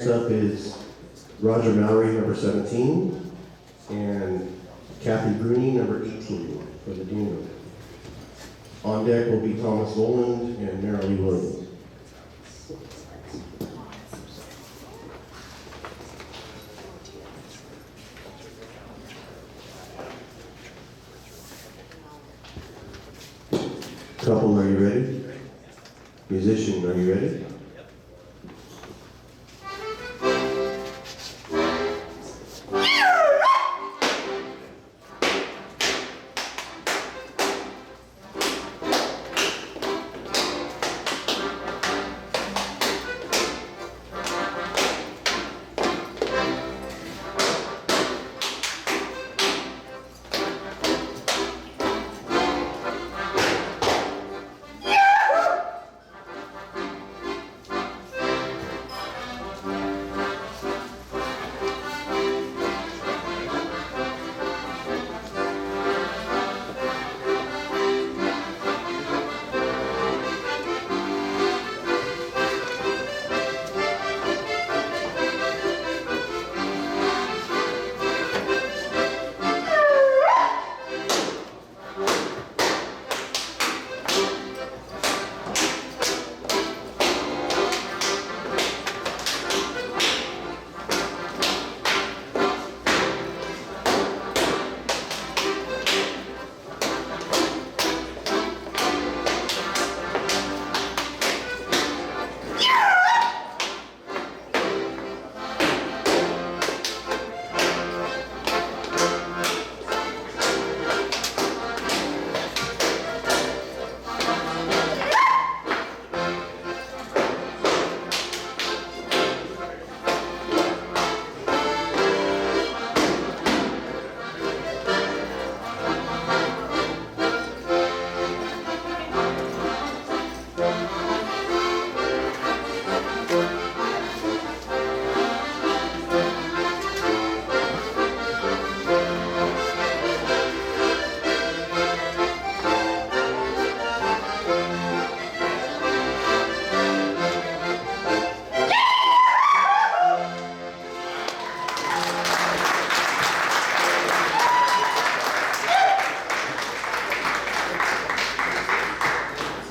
Next up is Roger Mallory, number 17, and Kathy Bruni, number 18, for the Dean Room. On deck will be Thomas Boland and Marilee Williams. Couple, are you ready? Musician, are you ready?